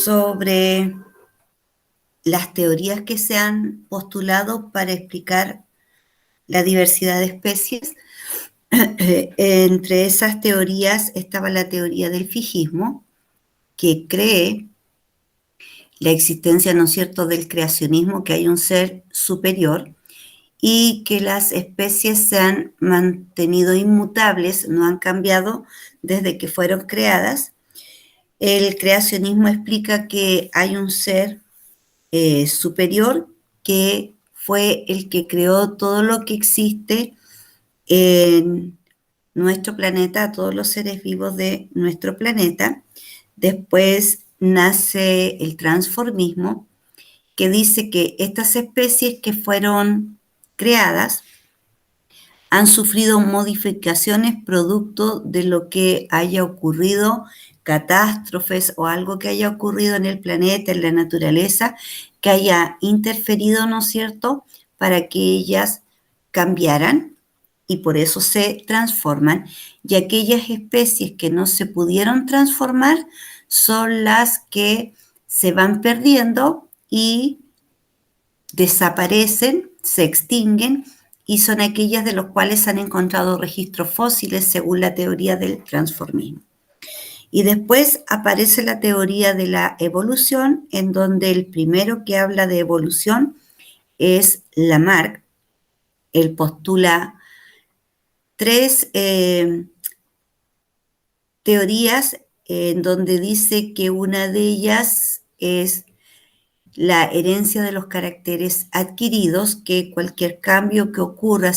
sobre las teorías que se han postulado para explicar la diversidad de especies. Entre esas teorías estaba la teoría del fijismo, que cree la existencia, ¿no es cierto?, del creacionismo, que hay un ser superior y que las especies se han mantenido inmutables, no han cambiado desde que fueron creadas. El creacionismo explica que hay un ser superior que fue el que creó todo lo que existe en nuestro planeta, todos los seres vivos de nuestro planeta. Después nace el transformismo, que dice que estas especies que fueron creadas han sufrido modificaciones producto de lo que haya ocurrido, catástrofes o algo que haya ocurrido en el planeta, en la naturaleza, que haya interferido, ¿no es cierto?, para que ellas cambiaran y por eso se transforman. Y aquellas especies que no se pudieron transformar son las que se van perdiendo y desaparecen, se extinguen, y son aquellas de los cuales se han encontrado registros fósiles según la teoría del transformismo. Y después aparece la teoría de la evolución, en donde el primero que habla de evolución es Lamarck. Él postula tres teorías en donde dice que una de ellas es la herencia de los caracteres adquiridos, que cualquier cambio que ocurra,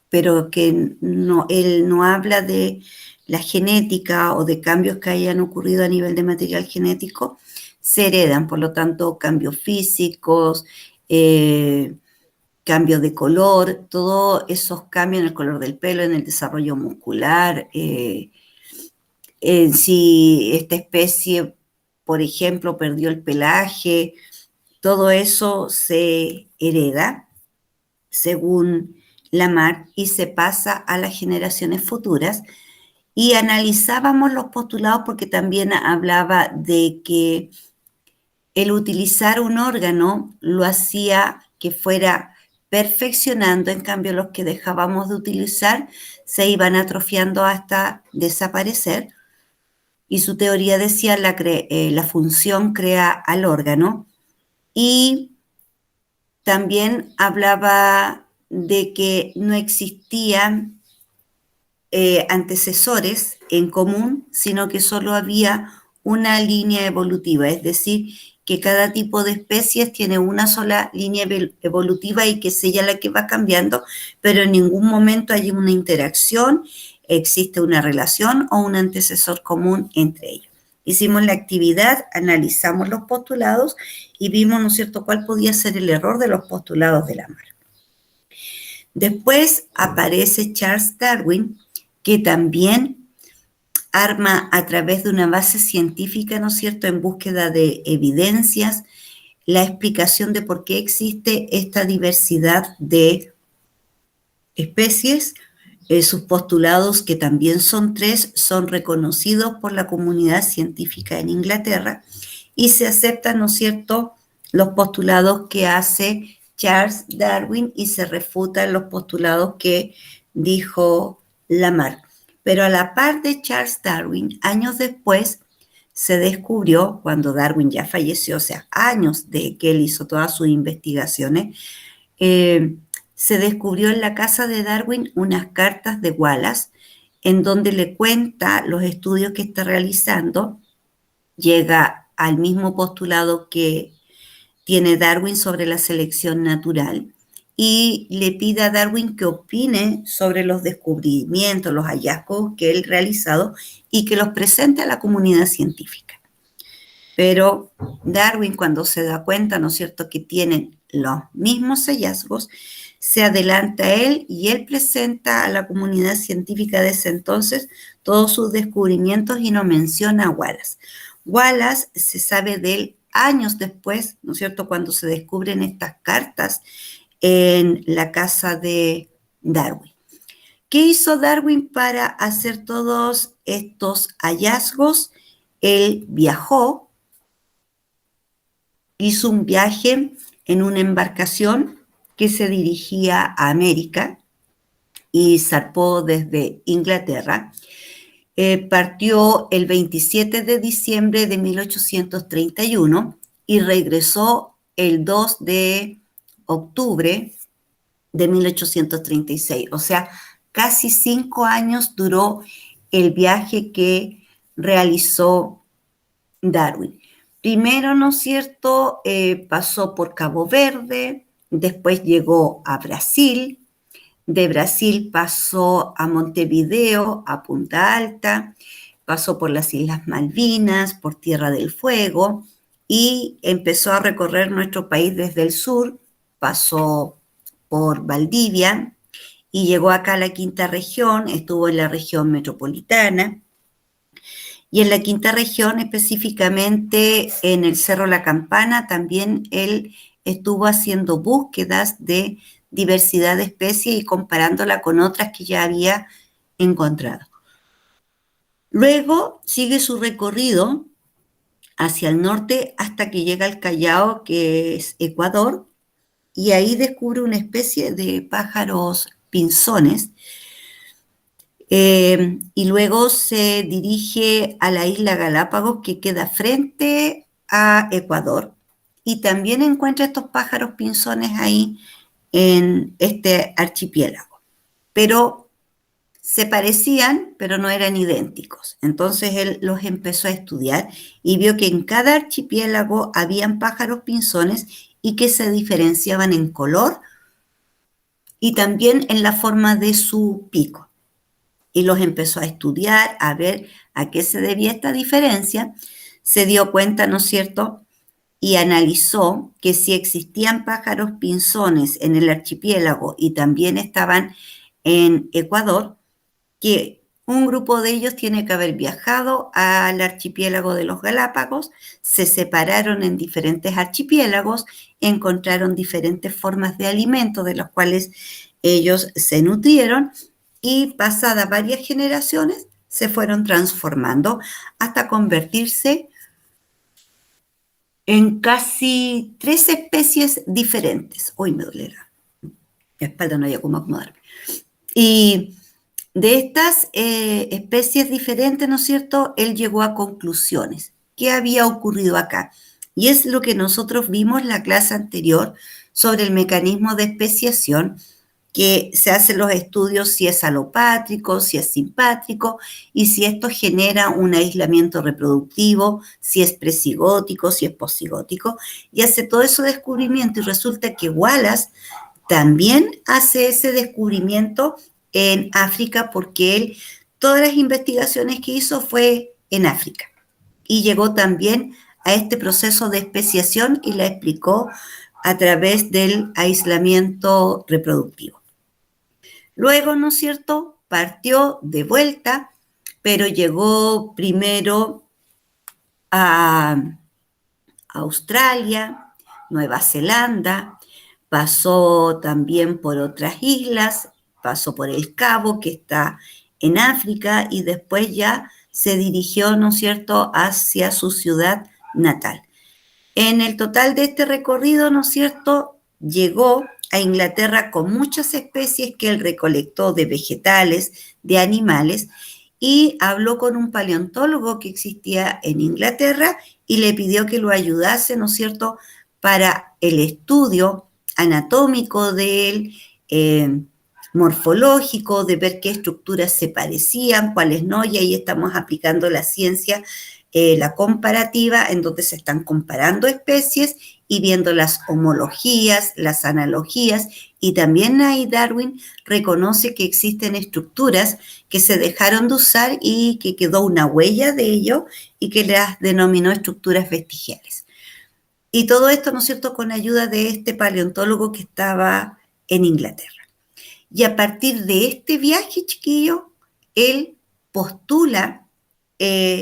pero que no, él no habla de la genética o de cambios que hayan ocurrido a nivel de material genético, se heredan, por lo tanto, cambios físicos, cambios de color, todos esos cambios en el color del pelo, en el desarrollo muscular, si esta especie, por ejemplo, perdió el pelaje, todo eso se hereda, según Lamarck, y se pasa a las generaciones futuras. Y analizábamos los postulados porque también hablaba de que el utilizar un órgano lo hacía que fuera perfeccionando, en cambio los que dejábamos de utilizar se iban atrofiando hasta desaparecer. Y su teoría decía la función crea al órgano. Y también hablaba de que no existían antecesores en común, sino que solo había una línea evolutiva, es decir, que cada tipo de especies tiene una sola línea evolutiva y que es ella la que va cambiando, pero en ningún momento hay una interacción, existe una relación o un antecesor común entre ellos. Hicimos la actividad, analizamos los postulados y vimos, ¿no es cierto?, cuál podía ser el error de los postulados de Lamarck. Después aparece Charles Darwin, que también arma a través de una base científica, ¿no es cierto?, en búsqueda de evidencias, la explicación de por qué existe esta diversidad de especies. Sus postulados, que también son tres, son reconocidos por la comunidad científica en Inglaterra y se aceptan, ¿no es cierto?, los postulados que hace Charles Darwin y se refutan los postulados que dijo Lamarck. Pero a la par de Charles Darwin, años después, se descubrió, cuando Darwin ya falleció, o sea, años de que él hizo todas sus investigaciones, se descubrió en la casa de Darwin unas cartas de Wallace, en donde le cuenta los estudios que está realizando, llega al mismo postulado que tiene Darwin sobre la selección natural y le pide a Darwin que opine sobre los descubrimientos, los hallazgos que él ha realizado y que los presente a la comunidad científica. Pero Darwin, cuando se da cuenta, ¿no es cierto?, que tienen los mismos hallazgos, se adelanta a él y él presenta a la comunidad científica de ese entonces todos sus descubrimientos y no menciona a Wallace. Wallace se sabe de él años después, ¿no es cierto?, cuando se descubren estas cartas en la casa de Darwin. ¿Qué hizo Darwin para hacer todos estos hallazgos? Él viajó hizo un viaje en una embarcación que se dirigía a América y zarpó desde Inglaterra. Partió el 27 de diciembre de 1831 y regresó el 2 de octubre de 1836. O sea, casi 5 años duró el viaje que realizó Darwin. Primero, ¿no es cierto?, pasó por Cabo Verde, después llegó a Brasil, de Brasil pasó a Montevideo, a Punta Alta, pasó por las Islas Malvinas, por Tierra del Fuego y empezó a recorrer nuestro país desde el sur, pasó por Valdivia y llegó acá a la quinta región, estuvo en la región metropolitana y en la quinta región, específicamente en el Cerro La Campana, también él estuvo haciendo búsquedas de diversidad de especies y comparándola con otras que ya había encontrado. Luego sigue su recorrido hacia el norte hasta que llega al Callao, que es Ecuador, y ahí descubre una especie de pájaros pinzones, y luego se dirige a la isla Galápagos, que queda frente a Ecuador, y también encuentra estos pájaros pinzones ahí en este archipiélago. Pero se parecían, pero no eran idénticos. Entonces él los empezó a estudiar y vio que en cada archipiélago habían pájaros pinzones y que se diferenciaban en color y también en la forma de su pico. Y los empezó a estudiar, a ver a qué se debía esta diferencia. Se dio cuenta, ¿no es cierto?, y analizó que si existían pájaros pinzones en el archipiélago y también estaban en Ecuador, que un grupo de ellos tiene que haber viajado al archipiélago de los Galápagos, se separaron en diferentes archipiélagos, encontraron diferentes formas de alimento de los cuales ellos se nutrieron y pasadas varias generaciones se fueron transformando hasta convertirse en casi 3 especies diferentes. Hoy me duele la espalda, no había cómo acomodarme. Y de estas especies diferentes, ¿no es cierto?, él llegó a conclusiones. ¿Qué había ocurrido acá? Y es lo que nosotros vimos en la clase anterior sobre el mecanismo de especiación, que se hacen los estudios si es alopátrico, si es simpátrico, y si esto genera un aislamiento reproductivo, si es presigótico, si es posigótico, y hace todo ese descubrimiento, y resulta que Wallace también hace ese descubrimiento en África, porque él, todas las investigaciones que hizo fue en África, y llegó también a este proceso de especiación y la explicó a través del aislamiento reproductivo. Luego, ¿no es cierto?, partió de vuelta, pero llegó primero a Australia, Nueva Zelanda, pasó también por otras islas, pasó por el Cabo, que está en África, y después ya se dirigió, ¿no es cierto?, hacia su ciudad natal. En el total de este recorrido, ¿no es cierto?, llegó a Inglaterra con muchas especies que él recolectó de vegetales, de animales, y habló con un paleontólogo que existía en Inglaterra y le pidió que lo ayudase, ¿no es cierto?, para el estudio anatómico de él, morfológico, de ver qué estructuras se parecían, cuáles no, y ahí estamos aplicando la ciencia, la comparativa, en donde se están comparando especies y viendo las homologías, las analogías, y también ahí Darwin reconoce que existen estructuras que se dejaron de usar y que quedó una huella de ello y que las denominó estructuras vestigiales. Y todo esto, ¿no es cierto?, con ayuda de este paleontólogo que estaba en Inglaterra. Y a partir de este viaje, chiquillo, él postula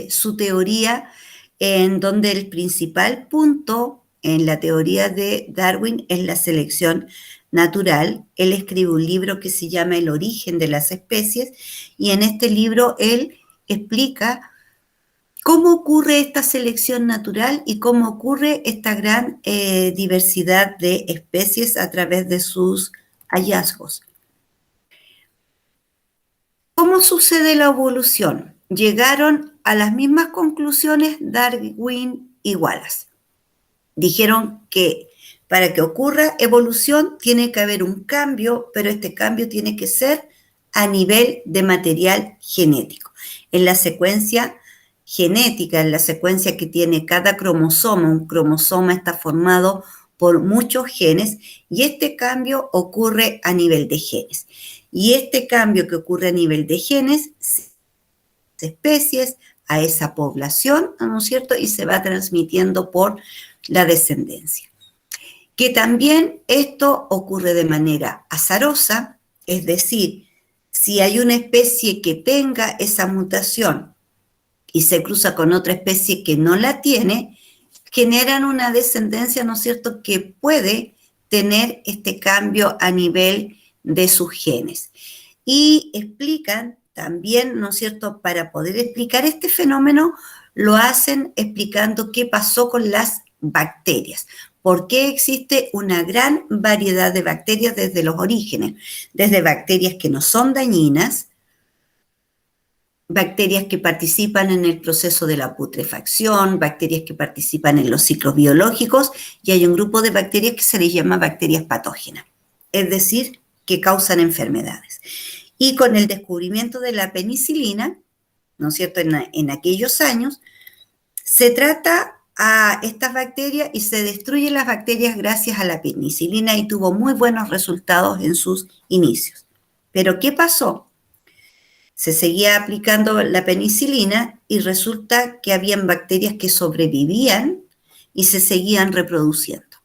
su teoría, en donde el principal punto en la teoría de Darwin es la selección natural. Él escribe un libro que se llama El origen de las especies, y en este libro él explica ¿Cómo ocurre esta selección natural y cómo ocurre esta gran diversidad de especies a través de sus hallazgos? ¿Cómo sucede la evolución? Llegaron a las mismas conclusiones Darwin y Wallace. Dijeron que para que ocurra evolución tiene que haber un cambio, pero este cambio tiene que ser a nivel de material genético. En la secuencia genética, en la secuencia que tiene cada cromosoma, un cromosoma está formado por muchos genes y este cambio ocurre a nivel de genes. Y este cambio que ocurre a nivel de genes, especies, a esa población, ¿no es cierto? Y se va transmitiendo por la descendencia. Que también esto ocurre de manera azarosa, es decir, si hay una especie que tenga esa mutación y se cruza con otra especie que no la tiene, generan una descendencia, ¿no es cierto?, que puede tener este cambio a nivel de sus genes. Y explican también, ¿no es cierto?, para poder explicar este fenómeno, lo hacen explicando qué pasó con las bacterias. ¿Por qué existe una gran variedad de bacterias desde los orígenes? Desde bacterias que no son dañinas, bacterias que participan en el proceso de la putrefacción, bacterias que participan en los ciclos biológicos, y hay un grupo de bacterias que se les llama bacterias patógenas, es decir, que causan enfermedades. Y con el descubrimiento de la penicilina, ¿no es cierto?, en aquellos años, se trata a estas bacterias y se destruyen las bacterias gracias a la penicilina y tuvo muy buenos resultados en sus inicios. Pero ¿qué pasó? Se seguía aplicando la penicilina y resulta que habían bacterias que sobrevivían y se seguían reproduciendo.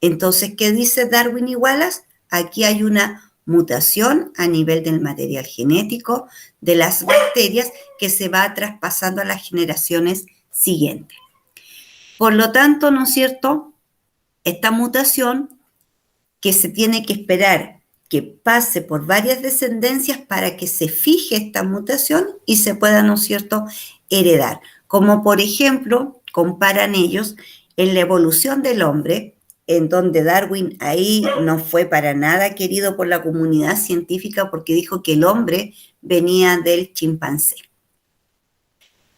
Entonces, ¿qué dice Darwin y Wallace? Aquí hay una mutación a nivel del material genético de las bacterias que se va traspasando a las generaciones siguientes. Por lo tanto, ¿no es cierto?, esta mutación que se tiene que esperar que pase por varias descendencias para que se fije esta mutación y se pueda, ¿no es cierto?, heredar. Como por ejemplo, comparan ellos en la evolución del hombre, en donde Darwin ahí no fue para nada querido por la comunidad científica porque dijo que el hombre venía del chimpancé.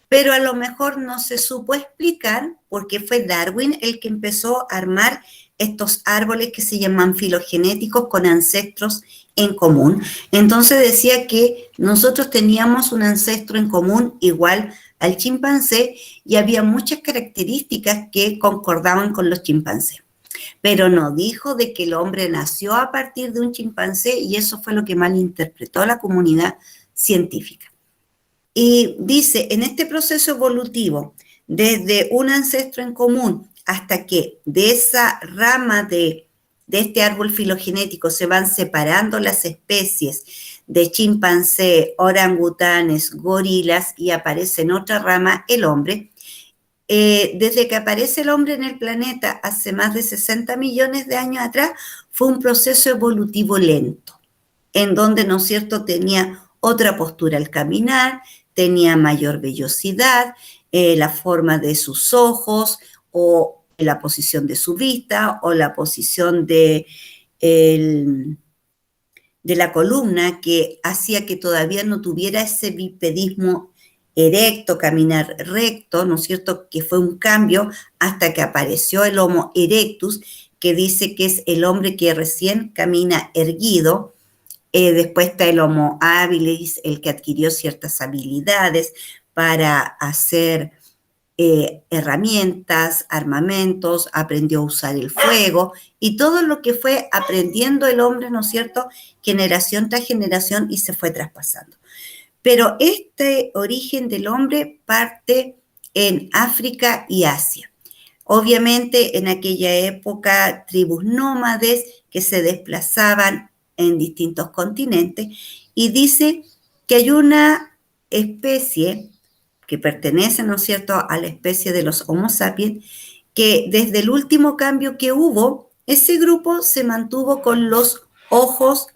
Pero a lo mejor no se supo explicar porque fue Darwin el que empezó a armar estos árboles que se llaman filogenéticos con ancestros en común. Entonces decía que nosotros teníamos un ancestro en común igual al chimpancé y había muchas características que concordaban con los chimpancés. Pero no dijo de que el hombre nació a partir de un chimpancé y eso fue lo que malinterpretó la comunidad científica. Y dice, en este proceso evolutivo, desde un ancestro en común hasta que de esa rama de este árbol filogenético se van separando las especies de chimpancé, orangutanes, gorilas y aparece en otra rama el hombre. Desde que aparece el hombre en el planeta hace más de 60 millones de años atrás, fue un proceso evolutivo lento, en donde, ¿no es cierto?, tenía otra postura al caminar, tenía mayor vellosidad, la forma de sus ojos o la posición de su vista o la posición de la columna que hacía que todavía no tuviera ese bipedismo erecto, caminar recto, ¿no es cierto?, que fue un cambio hasta que apareció el Homo erectus, que dice que es el hombre que recién camina erguido. Después está el Homo habilis, el que adquirió ciertas habilidades para hacer herramientas, armamentos, aprendió a usar el fuego y todo lo que fue aprendiendo el hombre, ¿no es cierto?, generación tras generación y se fue traspasando. Pero este origen del hombre parte en África y Asia. Obviamente en aquella época tribus nómades que se desplazaban en distintos continentes y dice que hay una especie que pertenece, ¿no es cierto?, a la especie de los Homo sapiens, que desde el último cambio que hubo, ese grupo se mantuvo con los ojos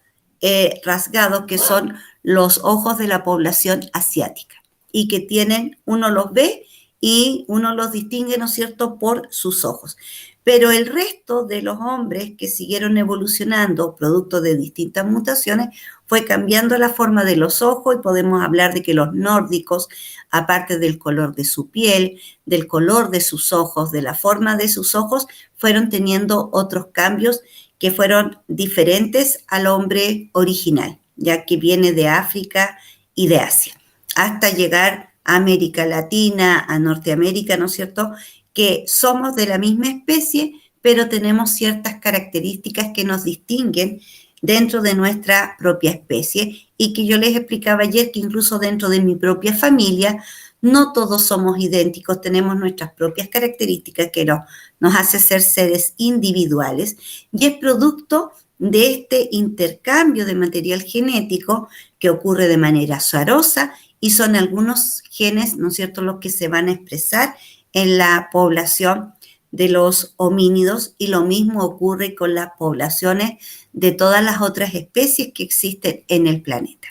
rasgados, que son los ojos de la población asiática. y que tienen, uno los ve y uno los distingue, ¿no es cierto?, por sus ojos. Pero el resto de los hombres que siguieron evolucionando, producto de distintas mutaciones, fue cambiando la forma de los ojos, y podemos hablar de que los nórdicos, aparte del color de su piel, del color de sus ojos, de la forma de sus ojos, fueron teniendo otros cambios que fueron diferentes al hombre original, ya que viene de África y de Asia, hasta llegar a América Latina, a Norteamérica, ¿no es cierto?, que somos de la misma especie, pero tenemos ciertas características que nos distinguen dentro de nuestra propia especie, y que yo les explicaba ayer que incluso dentro de mi propia familia no todos somos idénticos, tenemos nuestras propias características que nos hace ser seres individuales, y es producto de este intercambio de material genético que ocurre de manera azarosa, y son algunos genes, ¿no es cierto?, los que se van a expresar en la población de los homínidos, y lo mismo ocurre con las poblaciones de todas las otras especies que existen en el planeta.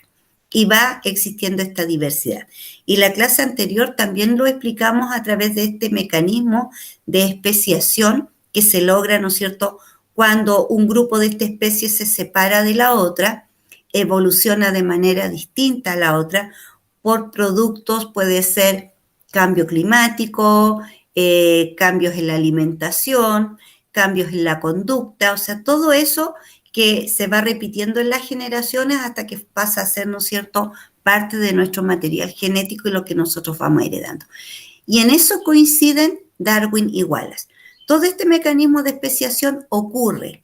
Y va existiendo esta diversidad. Y la clase anterior también lo explicamos a través de este mecanismo de especiación que se logra, ¿no es cierto?, cuando un grupo de esta especie se separa de la otra, evoluciona de manera distinta a la otra, por productos, puede ser cambio climático, cambios en la alimentación, cambios en la conducta, o sea, todo eso que se va repitiendo en las generaciones hasta que pasa a ser, ¿no es cierto?, parte de nuestro material genético y lo que nosotros vamos heredando. Y en eso coinciden Darwin y Wallace. Todo este mecanismo de especiación ocurre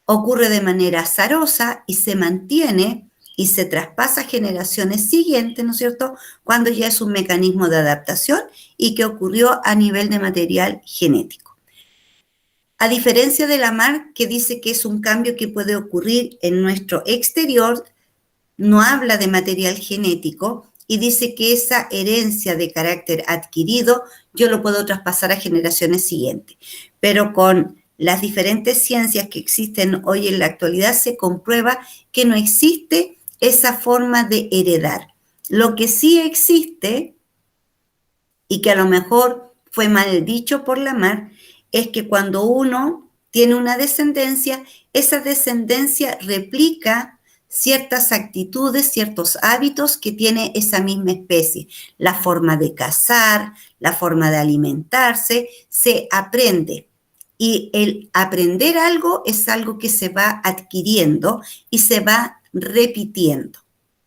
de manera azarosa y se mantiene y se traspasa a generaciones siguientes, ¿no es cierto?, cuando ya es un mecanismo de adaptación y que ocurrió a nivel de material genético. A diferencia de Lamarck, que dice que es un cambio que puede ocurrir en nuestro exterior, no habla de material genético y dice que esa herencia de carácter adquirido yo lo puedo traspasar a generaciones siguientes. Pero con las diferentes ciencias que existen hoy en la actualidad se comprueba que no existe esa forma de heredar. Lo que sí existe, y que a lo mejor fue mal dicho por Lamarck, es que cuando uno tiene una descendencia, esa descendencia replica ciertas actitudes, ciertos hábitos que tiene esa misma especie. La forma de cazar, la forma de alimentarse, se aprende. Y el aprender algo es algo que se va adquiriendo y se va repitiendo,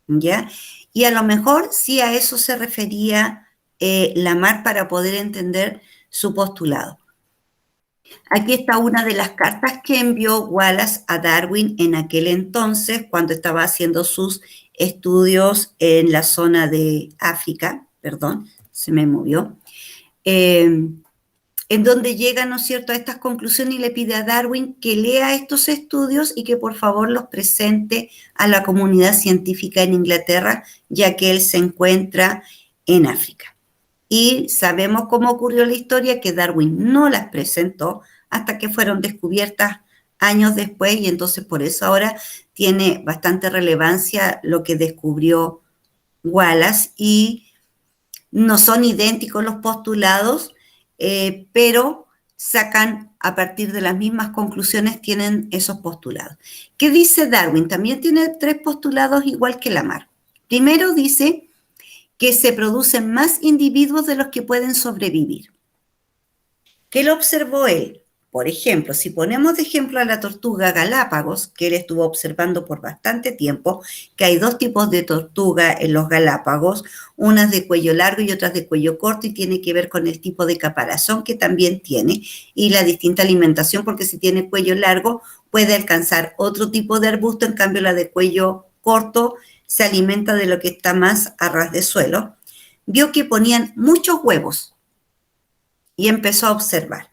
¿ya? Y a lo mejor sí a eso se refería Lamarck para poder entender su postulado. Aquí está una de las cartas que envió Wallace a Darwin en aquel entonces, cuando estaba haciendo sus estudios en la zona de África, perdón, se me movió, en donde llega, ¿no es cierto?, a estas conclusiones, y le pide a Darwin que lea estos estudios y que por favor los presente a la comunidad científica en Inglaterra, ya que él se encuentra en África. Y sabemos cómo ocurrió la historia, que Darwin no las presentó hasta que fueron descubiertas años después, y entonces por eso ahora tiene bastante relevancia lo que descubrió Wallace, y no son idénticos los postulados, pero sacan a partir de las mismas conclusiones, tienen esos postulados. ¿Qué dice Darwin? También tiene 3 postulados igual que Lamarck. Primero dice que se producen más individuos de los que pueden sobrevivir. ¿Qué lo observó él? Por ejemplo, si ponemos de ejemplo a la tortuga Galápagos, que él estuvo observando por bastante tiempo, que hay 2 tipos de tortuga en los Galápagos, unas de cuello largo y otras de cuello corto, y tiene que ver con el tipo de caparazón que también tiene y la distinta alimentación, porque si tiene cuello largo puede alcanzar otro tipo de arbusto, en cambio la de cuello corto se alimenta de lo que está más a ras de suelo. Vio que ponían muchos huevos y empezó a observar.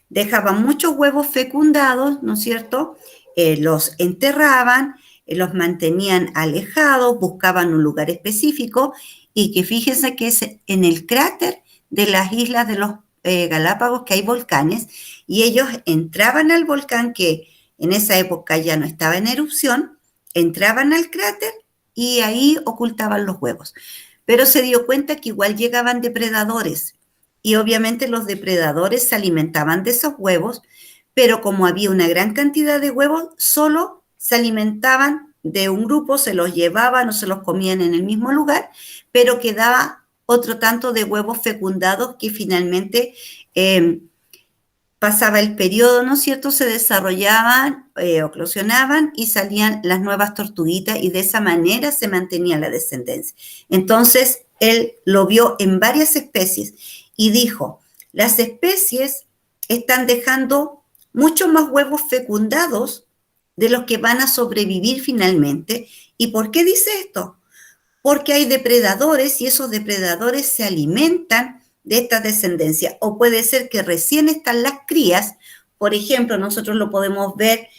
Dejaban muchos huevos fecundados, ¿no es cierto? Los enterraban, los mantenían alejados, buscaban un lugar específico, y que fíjense que es en el cráter de las islas de los Galápagos que hay volcanes, y ellos entraban al volcán, que en esa época ya no estaba en erupción, entraban al cráter y ahí ocultaban los huevos. pero se dio cuenta que igual llegaban depredadores y obviamente los depredadores se alimentaban de esos huevos, pero como había una gran cantidad de huevos, solo se alimentaban de un grupo, se los llevaban o se los comían en el mismo lugar, pero quedaba otro tanto de huevos fecundados que finalmente pasaba el periodo, ¿no es cierto? Se desarrollaban, eclosionaban y salían las nuevas tortuguitas y de esa manera se mantenía la descendencia. Entonces, él lo vio en varias especies y dijo, las especies están dejando muchos más huevos fecundados de los que van a sobrevivir finalmente. ¿Y por qué dice esto? Porque hay depredadores y esos depredadores se alimentan de esta descendencia. O puede ser que recién están las crías, por ejemplo, nosotros lo podemos ver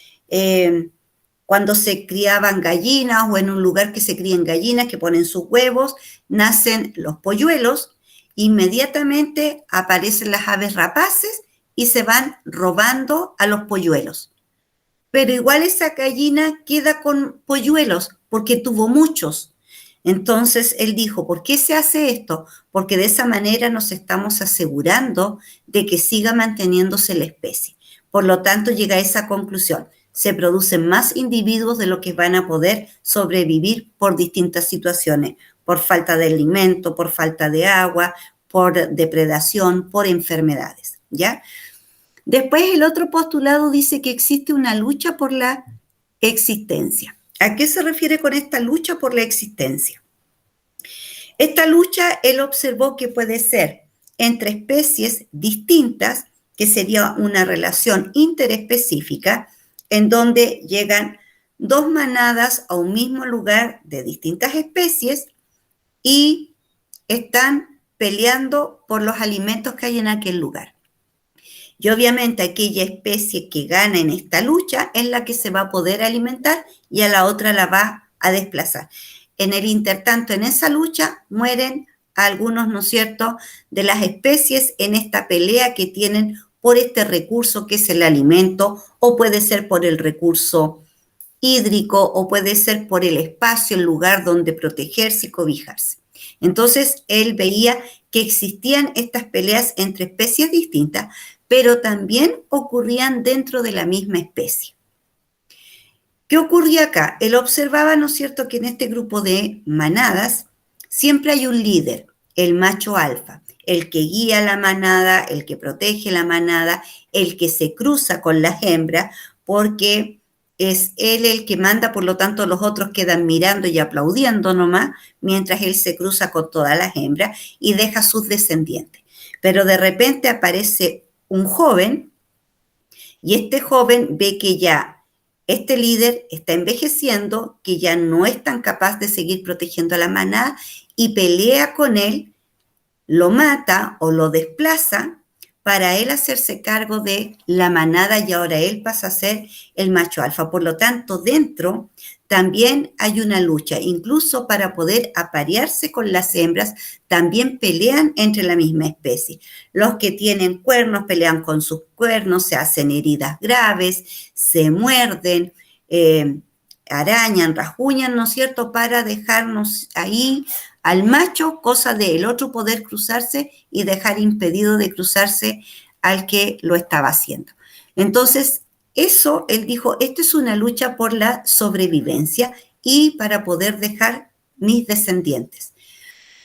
cuando se criaban gallinas o en un lugar que se crían gallinas que ponen sus huevos, nacen los polluelos, inmediatamente aparecen las aves rapaces y se van robando a los polluelos. Pero igual esa gallina queda con polluelos porque tuvo muchos. Entonces él dijo, ¿por qué se hace esto? Porque de esa manera nos estamos asegurando de que siga manteniéndose la especie. Por lo tanto, llega a esa conclusión. Se producen más individuos de lo que van a poder sobrevivir por distintas situaciones, por falta de alimento, por falta de agua, por depredación, por enfermedades, ¿ya? Después el otro postulado dice que existe una lucha por la existencia. ¿A qué se refiere con esta lucha por la existencia? Esta lucha él observó que puede ser entre especies distintas, que sería una relación interespecífica, en donde llegan dos manadas a un mismo lugar de distintas especies y están peleando por los alimentos que hay en aquel lugar. Y obviamente aquella especie que gana en esta lucha es la que se va a poder alimentar y a la otra la va a desplazar. En el intertanto, en esa lucha, mueren algunos, ¿no es cierto?, de las especies en esta pelea que tienen por este recurso que es el alimento, o puede ser por el recurso hídrico, o puede ser por el espacio, el lugar donde protegerse y cobijarse. Entonces, él veía que existían estas peleas entre especies distintas, pero también ocurrían dentro de la misma especie. ¿Qué ocurría acá? Él observaba, ¿no es cierto?, que en este grupo de manadas siempre hay un líder, el macho alfa, el que guía la manada, el que protege la manada, el que se cruza con las hembras, porque es él el que manda, por lo tanto los otros quedan mirando y aplaudiendo nomás, mientras él se cruza con todas las hembras y deja sus descendientes. Pero de repente aparece un joven y este joven ve que ya este líder está envejeciendo, que ya no es tan capaz de seguir protegiendo a la manada y pelea con él, lo mata o lo desplaza para él hacerse cargo de la manada y ahora él pasa a ser el macho alfa. Por lo tanto, dentro también hay una lucha, incluso para poder aparearse con las hembras, también pelean entre la misma especie. Los que tienen cuernos pelean con sus cuernos, se hacen heridas graves, se muerden, arañan, rajuñan, ¿no es cierto?, para dejarnos ahí al macho, cosa del otro poder cruzarse y dejar impedido de cruzarse al que lo estaba haciendo. Entonces, eso, él dijo, esto es una lucha por la sobrevivencia y para poder dejar mis descendientes.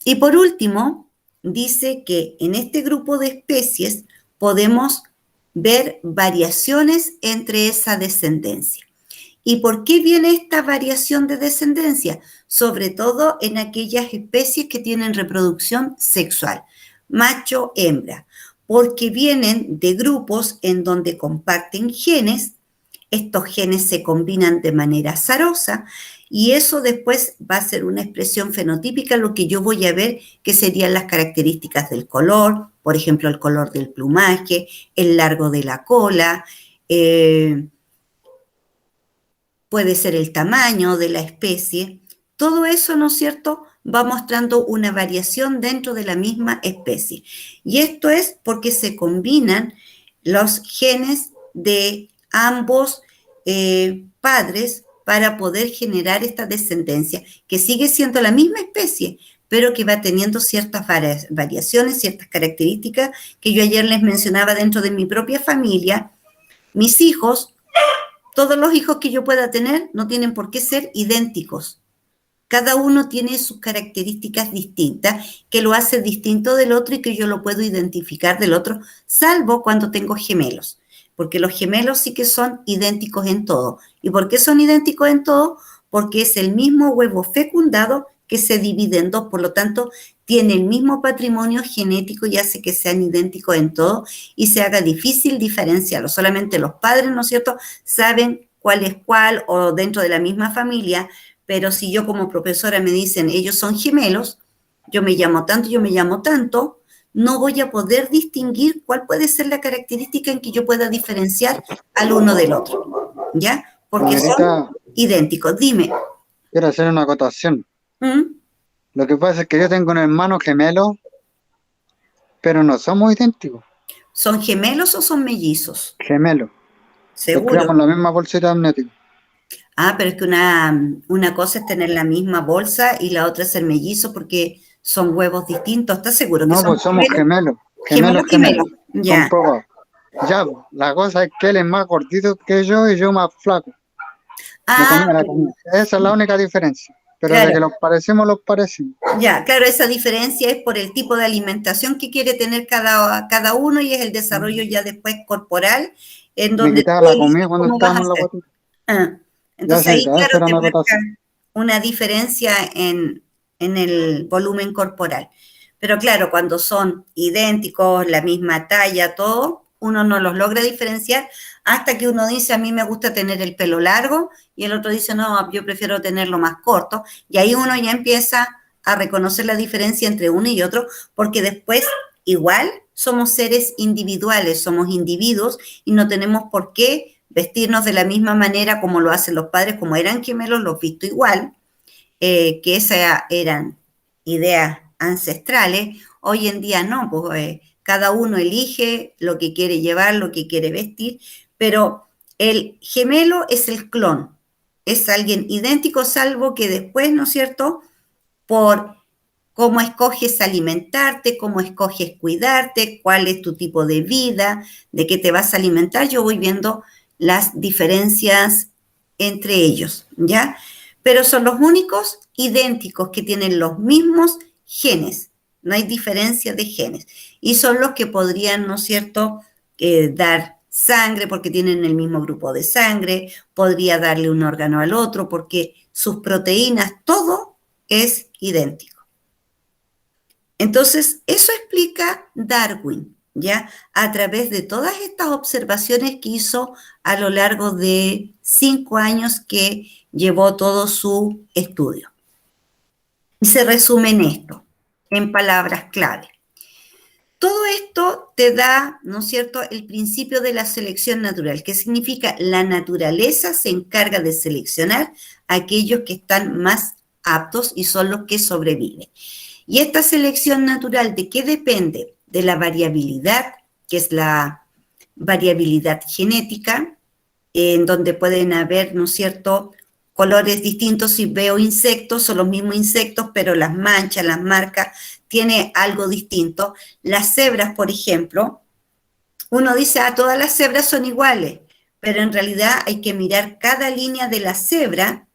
Y por último, dice que en este grupo de especies podemos ver variaciones entre esa descendencia. ¿Y por qué viene esta variación de descendencia? Sobre todo en aquellas especies que tienen reproducción sexual, macho-hembra, porque vienen de grupos en donde comparten genes, estos genes se combinan de manera azarosa y eso después va a ser una expresión fenotípica, lo que yo voy a ver que serían las características del color, por ejemplo, el color del plumaje, el largo de la cola, puede ser el tamaño de la especie. Todo eso, ¿no es cierto?, va mostrando una variación dentro de la misma especie. Y esto es porque se combinan los genes de ambos padres para poder generar esta descendencia, que sigue siendo la misma especie, pero que va teniendo ciertas variaciones, ciertas características que yo ayer les mencionaba dentro de mi propia familia. Mis hijos, todos los hijos que yo pueda tener, no tienen por qué ser idénticos. Cada uno tiene sus características distintas, que lo hace distinto del otro y que yo lo puedo identificar del otro, salvo cuando tengo gemelos, porque los gemelos sí que son idénticos en todo. ¿Y por qué son idénticos en todo? Porque es el mismo huevo fecundado que se divide en dos, por lo tanto, tiene el mismo patrimonio genético y hace que sean idénticos en todo y se haga difícil diferenciarlo. Solamente los padres, ¿no es cierto?, saben cuál es cuál o dentro de la misma familia. Pero si yo como profesora me dicen, ellos son gemelos, yo me llamo tanto, yo me llamo tanto, no voy a poder distinguir cuál puede ser la característica en que yo pueda diferenciar al uno del otro, ¿ya? Porque Señorita, son idénticos. Dime. quiero hacer una acotación. ¿Mm? Lo que pasa es que yo tengo un hermano gemelo, pero no somos idénticos. ¿Son gemelos o son mellizos? Gemelos. Los Seguro. criamos en la misma bolsita amniótica. Ah, pero es que una cosa es tener la misma bolsa y la otra es ser mellizo porque son huevos distintos. ¿Estás seguro que No, son pues somos gemelos? gemelos. Gemelos, Gemelos, gemelos. gemelos. Ya. Comprobado. Ya, pues, la cosa es que él es más gordito que yo y yo más flaco. De Ah, comida a la comida. Esa es la única diferencia. Pero de claro. que los parecimos. Ya, claro, esa diferencia es por el tipo de alimentación que quiere tener cada uno y es el desarrollo ya después corporal, en Me donde quitaba tú la eliges comida cuando cómo vas a estábamos en la hacer. guatita. Ah, Ya, entonces ahí, señorita, claro, esa era te mi marca acotación. una diferencia en el volumen corporal. Pero claro, cuando son idénticos, la misma talla, todo, uno no los logra diferenciar hasta que uno dice, a mí me gusta tener el pelo largo, y el otro dice, no, yo prefiero tenerlo más corto. Y ahí uno ya empieza a reconocer la diferencia entre uno y otro, porque después igual somos seres individuales, somos individuos y no tenemos por qué vestirnos de la misma manera como lo hacen los padres, como eran gemelos, los visto igual, que esas eran ideas ancestrales. Hoy en día no, pues cada uno elige lo que quiere llevar, lo que quiere vestir, pero el gemelo es el clon, es alguien idéntico, salvo que después, ¿no es cierto?, por cómo escoges alimentarte, cómo escoges cuidarte, cuál es tu tipo de vida, de qué te vas a alimentar, yo voy viendo las diferencias entre ellos, ¿ya? Pero son los únicos idénticos que tienen los mismos genes, no hay diferencia de genes, y son los que podrían, ¿no es cierto?, dar sangre porque tienen el mismo grupo de sangre, podría darle un órgano al otro porque sus proteínas, todo es idéntico. Entonces, eso explica Darwin, ¿ya? A través de todas estas observaciones que hizo a lo largo de 5 años que llevó todo su estudio. Y se resume en esto, en palabras clave. Todo esto te da, ¿no es cierto?, el principio de la selección natural, que significa la naturaleza se encarga de seleccionar a aquellos que están más aptos y son los que sobreviven. Y esta selección natural, ¿de qué depende? De la variabilidad, que es la variabilidad genética, en donde pueden haber, ¿no es cierto?, colores distintos. Si veo insectos, son los mismos insectos, pero las manchas, las marcas, tiene algo distinto. Las cebras, por ejemplo, uno dice, ah, todas las cebras son iguales, pero en realidad hay que mirar cada línea de la cebra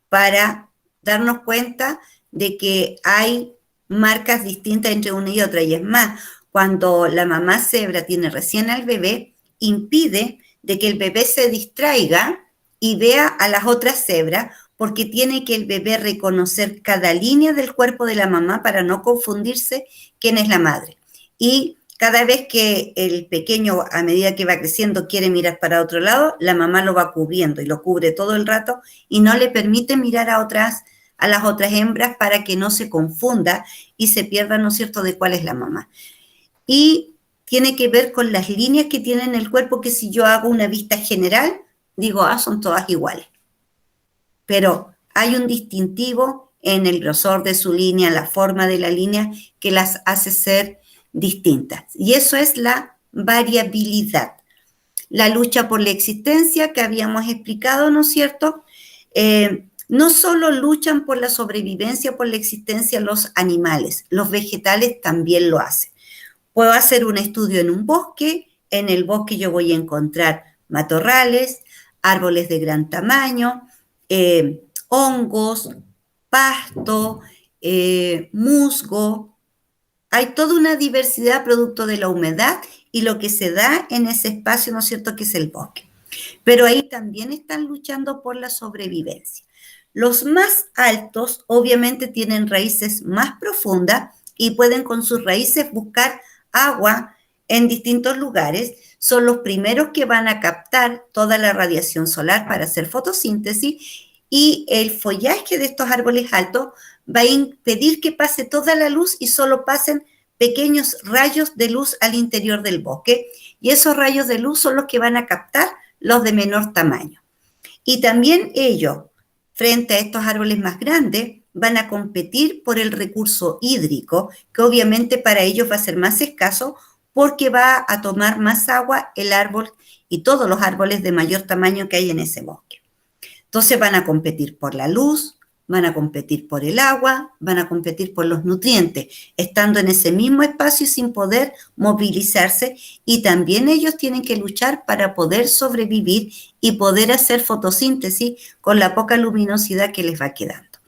para darnos cuenta de que hay marcas distintas entre una y otra. Y es más, cuando la mamá cebra tiene recién al bebé, impide de que el bebé se distraiga y vea a las otras cebras, porque tiene que el bebé reconocer cada línea del cuerpo de la mamá para no confundirse quién es la madre. Y cada vez que el pequeño, a medida que va creciendo, quiere mirar para otro lado, la mamá lo va cubriendo y lo cubre todo el rato y no le permite mirar a las otras hembras para que no se confunda y se pierda, ¿no es cierto?, de cuál es la mamá. Y tiene que ver con las líneas que tiene en el cuerpo, que si yo hago una vista general, digo, ah, son todas iguales. Pero hay un distintivo en el grosor de su línea, la forma de la línea, que las hace ser distintas. Y eso es la variabilidad. La lucha por la existencia que habíamos explicado, ¿no es cierto? no solo luchan por la sobrevivencia, por la existencia de los animales, los vegetales también lo hacen. Puedo hacer un estudio en un bosque, en el bosque yo voy a encontrar matorrales, árboles de gran tamaño, hongos, pasto, musgo. Hay toda una diversidad producto de la humedad y lo que se da en ese espacio, ¿no es cierto?, que es el bosque. Pero ahí también están luchando por la sobrevivencia. Los más altos obviamente tienen raíces más profundas y pueden con sus raíces buscar agua en distintos lugares. Son los primeros que van a captar toda la radiación solar para hacer fotosíntesis y el follaje de estos árboles altos va a impedir que pase toda la luz y solo pasen pequeños rayos de luz al interior del bosque. Y esos rayos de luz son los que van a captar los de menor tamaño. Y también ellos, frente a estos árboles más grandes, van a competir por el recurso hídrico, que obviamente para ellos va a ser más escaso porque va a tomar más agua el árbol y todos los árboles de mayor tamaño que hay en ese bosque. Entonces van a competir por la luz, van a competir por el agua, van a competir por los nutrientes, estando en ese mismo espacio y sin poder movilizarse, y también ellos tienen que luchar para poder sobrevivir y poder hacer fotosíntesis con la poca luminosidad que les va quedando.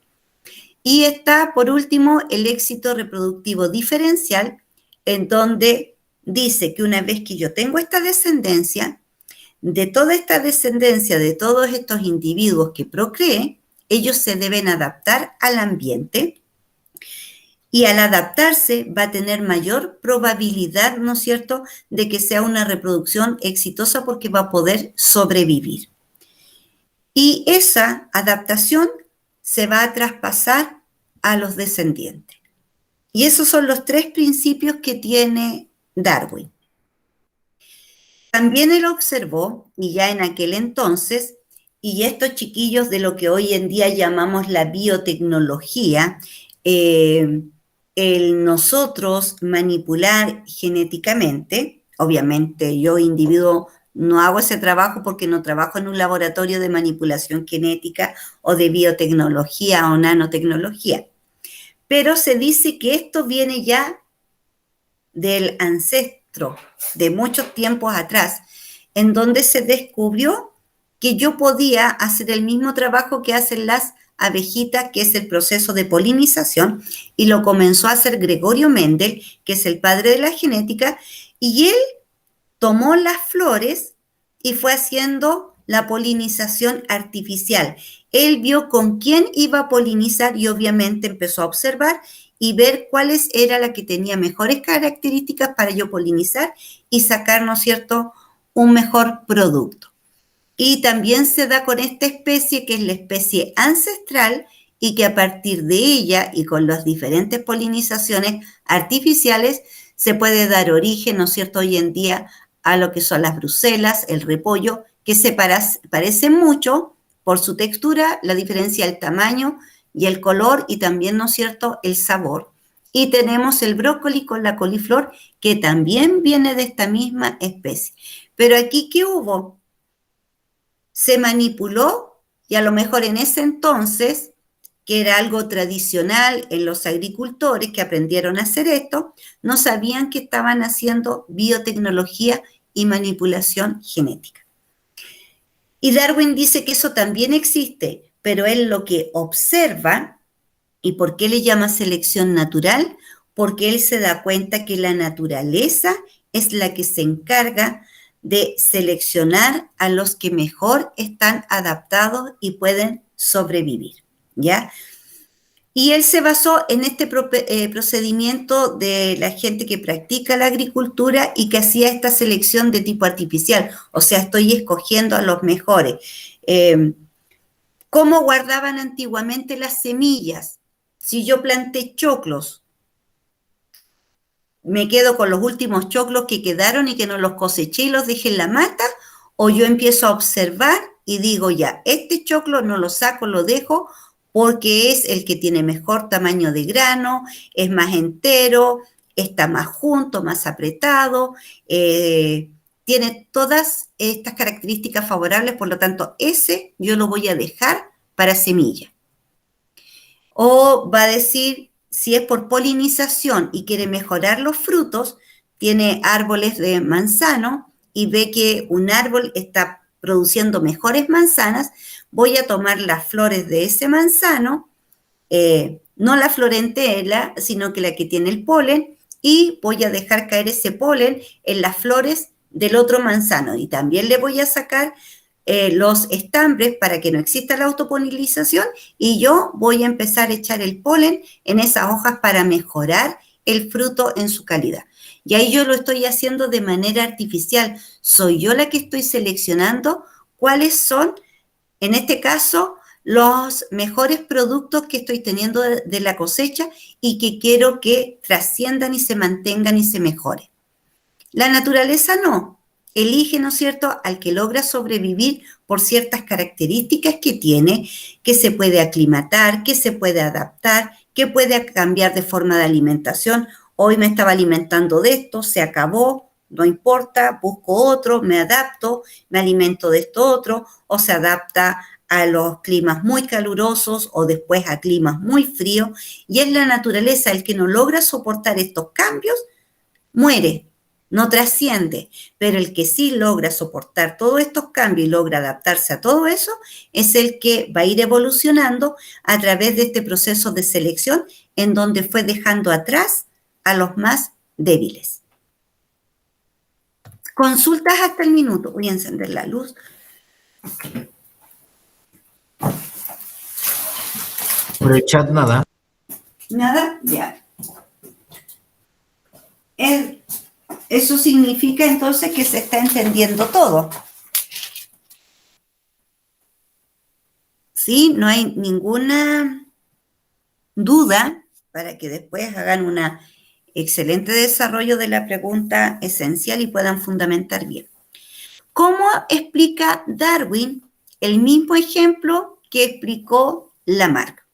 Y está, por último, el éxito reproductivo diferencial, en donde dice que una vez que yo tengo esta descendencia, de toda esta descendencia, de todos estos individuos que procreé, ellos se deben adaptar al ambiente y al adaptarse va a tener mayor probabilidad, ¿no es cierto?, de que sea una reproducción exitosa porque va a poder sobrevivir. Y esa adaptación se va a traspasar a los descendientes. Y esos son los 3 principios que tiene Darwin. También él observó, y ya en aquel entonces, y estos chiquillos de lo que hoy en día llamamos la biotecnología, el nosotros manipular genéticamente, obviamente yo individuo no hago ese trabajo porque no trabajo en un laboratorio de manipulación genética o de biotecnología o nanotecnología, pero se dice que esto viene ya del ancestro de muchos tiempos atrás, en donde se descubrió que yo podía hacer el mismo trabajo que hacen las abejitas, que es el proceso de polinización, y lo comenzó a hacer Gregorio Mendel, que es el padre de la genética, y él tomó las flores y fue haciendo la polinización artificial. Él vio con quién iba a polinizar y obviamente empezó a observar y ver cuáles era la que tenía mejores características para yo polinizar y sacar, ¿no es cierto?, un mejor producto. Y también se da con esta especie que es la especie ancestral y que a partir de ella y con las diferentes polinizaciones artificiales se puede dar origen, ¿no es cierto?, hoy en día a lo que son las bruselas, el repollo, que se parecen mucho por su textura, la diferencia del tamaño y el color y también, ¿no es cierto?, el sabor. Y tenemos el brócoli con la coliflor, que también viene de esta misma especie. Pero aquí, ¿qué hubo? Se manipuló y a lo mejor en ese entonces, que era algo tradicional en los agricultores que aprendieron a hacer esto, no sabían que estaban haciendo biotecnología y manipulación genética. Y Darwin dice que eso también existe, pero él lo que observa, ¿y por qué le llama selección natural? Porque él se da cuenta que la naturaleza es la que se encarga de seleccionar a los que mejor están adaptados y pueden sobrevivir, ¿ya? Y él se basó en este procedimiento de la gente que practica la agricultura y que hacía esta selección de tipo artificial, o sea, estoy escogiendo a los mejores. ¿Cómo guardaban antiguamente las semillas? Si yo planté choclos, ¿me quedo con los últimos choclos que quedaron y que no los coseché y los dejé en la mata? ¿O yo empiezo a observar y digo ya, este choclo no lo saco, lo dejo porque es el que tiene mejor tamaño de grano, es más entero, está más junto, más apretado, tiene todas estas características favorables, por lo tanto, ese yo lo voy a dejar para semilla. O va a decir, si es por polinización y quiere mejorar los frutos, tiene árboles de manzano y ve que un árbol está produciendo mejores manzanas, voy a tomar las flores de ese manzano, no la flor entera, sino que la que tiene el polen, y voy a dejar caer ese polen en las flores del otro manzano. Y también le voy a sacar los estambres para que no exista la autopolinización, y yo voy a empezar a echar el polen en esas hojas para mejorar el fruto en su calidad. Y ahí yo lo estoy haciendo de manera artificial. Soy yo la que estoy seleccionando cuáles son, en este caso, los mejores productos que estoy teniendo de la cosecha y que quiero que trasciendan y se mantengan y se mejoren. La naturaleza no. Elige, ¿no es cierto?, al que logra sobrevivir por ciertas características que tiene, que se puede aclimatar, que se puede adaptar, que puede cambiar de forma de alimentación. Hoy me estaba alimentando de esto, se acabó, no importa, busco otro, me adapto, me alimento de esto otro, o se adapta a los climas muy calurosos o después a climas muy fríos. Y es la naturaleza el que no logra soportar estos cambios, muere, no trasciende, pero el que sí logra soportar todos estos cambios y logra adaptarse a todo eso, es el que va a ir evolucionando a través de este proceso de selección, en donde fue dejando atrás a los más débiles. Consultas hasta el minuto. Voy a encender la luz. Por el chat nada. ¿Nada? Ya. Eso significa entonces que se está entendiendo todo. ¿Sí? No hay ninguna duda para que después hagan un excelente desarrollo de la pregunta esencial y puedan fundamentar bien. ¿Cómo explica Darwin el mismo ejemplo que explicó Lamarck?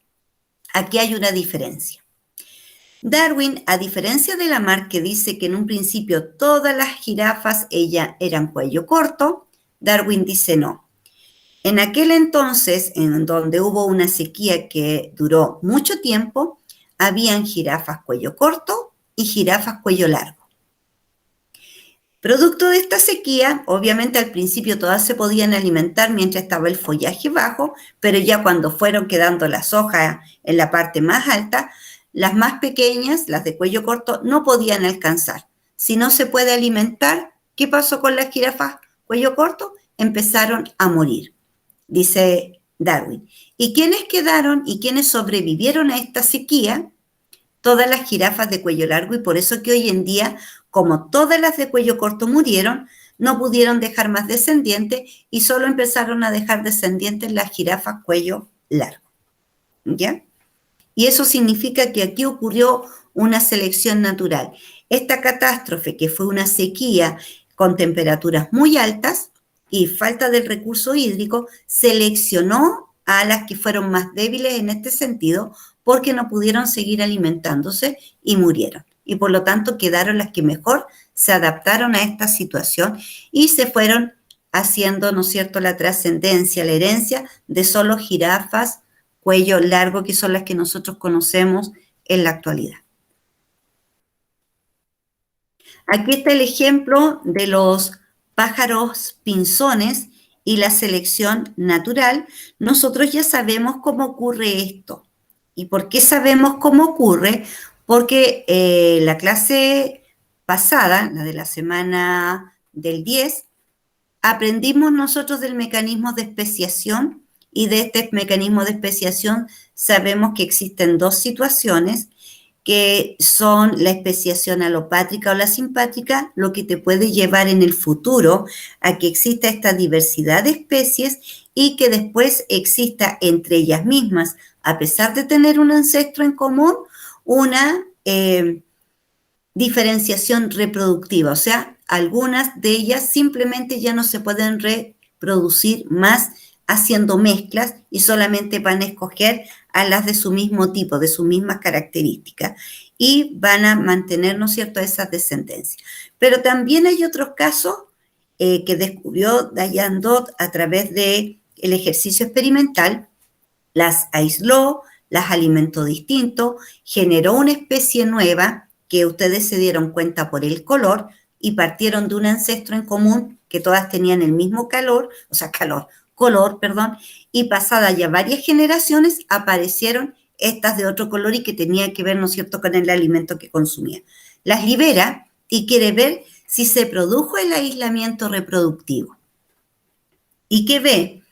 Aquí hay una diferencia. Darwin, a diferencia de Lamarck, que dice que en un principio todas las jirafas eran cuello corto, Darwin dice no. En aquel entonces, en donde hubo una sequía que duró mucho tiempo, habían jirafas cuello corto y jirafas cuello largo. Producto de esta sequía, obviamente al principio todas se podían alimentar mientras estaba el follaje bajo, pero ya cuando fueron quedando las hojas en la parte más alta, las más pequeñas, las de cuello corto, no podían alcanzar. Si no se puede alimentar, ¿qué pasó con las jirafas cuello corto? Empezaron a morir, dice Darwin. ¿Y quiénes quedaron y quiénes sobrevivieron a esta sequía? Todas las jirafas de cuello largo, y por eso que hoy en día, como todas las de cuello corto murieron, no pudieron dejar más descendientes y solo empezaron a dejar descendientes las jirafas cuello largo. ¿Ya? Y eso significa que aquí ocurrió una selección natural. Esta catástrofe, que fue una sequía con temperaturas muy altas y falta del recurso hídrico, seleccionó a las que fueron más débiles en este sentido, porque no pudieron seguir alimentándose y murieron. Y por lo tanto quedaron las que mejor se adaptaron a esta situación y se fueron haciendo, ¿no es cierto?, la trascendencia, la herencia de solo jirafas cuello largo, que son las que nosotros conocemos en la actualidad. Aquí está el ejemplo de los pájaros pinzones y la selección natural. Nosotros ya sabemos cómo ocurre esto. ¿Y por qué sabemos cómo ocurre? Porque la clase pasada, la de la semana del 10, aprendimos nosotros del mecanismo de especiación, y de este mecanismo de especiación sabemos que existen dos situaciones, que son la especiación alopátrica o la simpátrica, lo que te puede llevar en el futuro a que exista esta diversidad de especies y que después exista entre ellas mismas, a pesar de tener un ancestro en común, una diferenciación reproductiva. O sea, algunas de ellas simplemente ya no se pueden reproducir más haciendo mezclas y solamente van a escoger a las de su mismo tipo, de sus mismas características, y van a mantener, ¿no es cierto?, esas descendencias. Pero también hay otros casos que descubrió Diane Dodd a través del ejercicio experimental, las aisló, las alimentó distinto, generó una especie nueva que ustedes se dieron cuenta por el color y partieron de un ancestro en común que todas tenían el mismo color, perdón, y pasadas ya varias generaciones aparecieron estas de otro color y que tenía que ver, ¿no es cierto?, con el alimento que consumía. Las libera y quiere ver si se produjo el aislamiento reproductivo. ¿Y qué ve?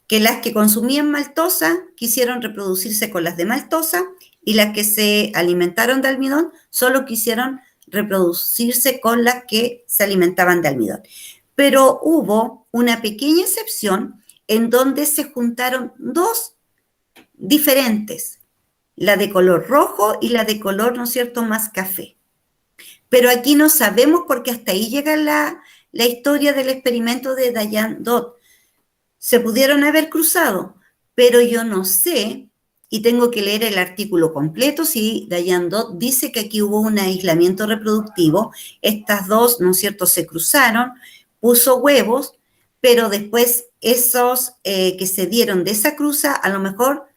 Que las que consumían maltosa quisieron reproducirse con las de maltosa y las que se alimentaron de almidón solo quisieron reproducirse con las que se alimentaban de almidón. Pero hubo una pequeña excepción en donde se juntaron dos diferentes, la de color rojo y la de color, ¿no es cierto?, más café. Pero aquí no sabemos porque hasta ahí llega la historia del experimento de Diane Dodd. Se pudieron haber cruzado, pero yo no sé, y tengo que leer el artículo completo, si Diane Dodd dice que aquí hubo un aislamiento reproductivo, estas dos, ¿no es cierto?, se cruzaron, puso huevos, pero después esos que se dieron de esa cruza a lo mejor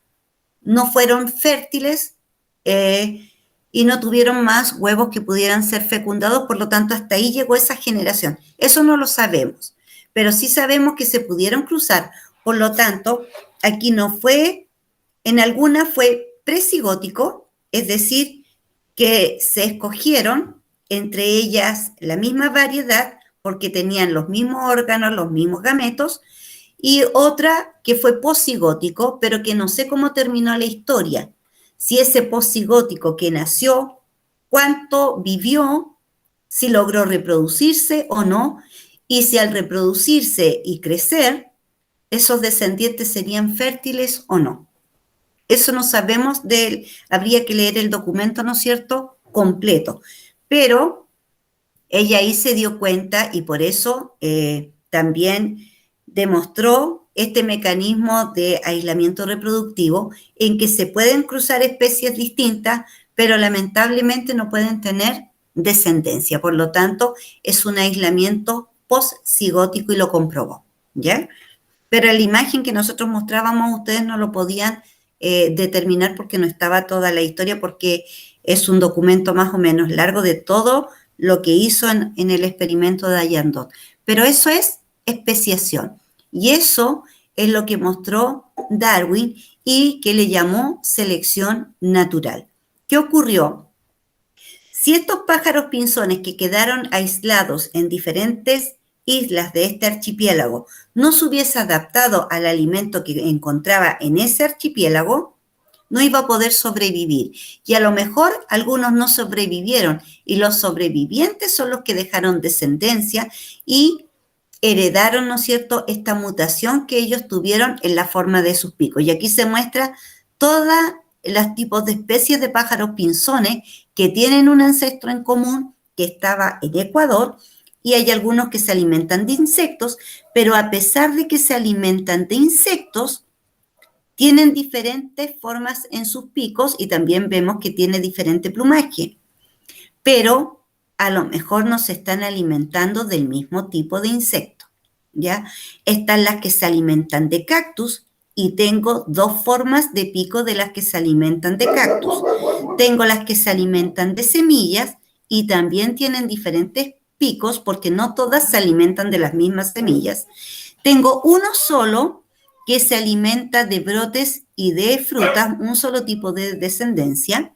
no fueron fértiles y no tuvieron más huevos que pudieran ser fecundados, por lo tanto hasta ahí llegó esa generación. Eso no lo sabemos, pero sí sabemos que se pudieron cruzar, por lo tanto aquí no fue, en alguna fue presigótico, es decir, que se escogieron entre ellas la misma variedad porque tenían los mismos órganos, los mismos gametos, y otra que fue posigótico, pero que no sé cómo terminó la historia. Si ese posigótico que nació, cuánto vivió, si logró reproducirse o no, y si al reproducirse y crecer, esos descendientes serían fértiles o no. Eso no sabemos habría que leer el documento, ¿no es cierto?, completo. Pero ella ahí se dio cuenta y por eso también demostró este mecanismo de aislamiento reproductivo en que se pueden cruzar especies distintas, pero lamentablemente no pueden tener descendencia. Por lo tanto, es un aislamiento post-cigótico y lo comprobó, ¿ya? Pero la imagen que nosotros mostrábamos, ustedes no lo podían determinar porque no estaba toda la historia, porque es un documento más o menos largo de todo lo que hizo en el experimento de Diane Dodd. Pero eso es especiación. Y eso es lo que mostró Darwin y que le llamó selección natural. ¿Qué ocurrió? Si estos pájaros pinzones que quedaron aislados en diferentes islas de este archipiélago no se hubiese adaptado al alimento que encontraba en ese archipiélago, no iba a poder sobrevivir. Y a lo mejor algunos no sobrevivieron y los sobrevivientes son los que dejaron descendencia y heredaron, ¿no es cierto?, esta mutación que ellos tuvieron en la forma de sus picos. Y aquí se muestra todos los tipos de especies de pájaros pinzones que tienen un ancestro en común que estaba en Ecuador, y hay algunos que se alimentan de insectos, pero a pesar de que se alimentan de insectos, tienen diferentes formas en sus picos y también vemos que tiene diferente plumaje. Pero a lo mejor no se están alimentando del mismo tipo de insecto, ¿ya? Están las que se alimentan de cactus y tengo dos formas de pico de las que se alimentan de cactus. Tengo las que se alimentan de semillas y también tienen diferentes picos porque no todas se alimentan de las mismas semillas. Tengo uno solo que se alimenta de brotes y de frutas, un solo tipo de descendencia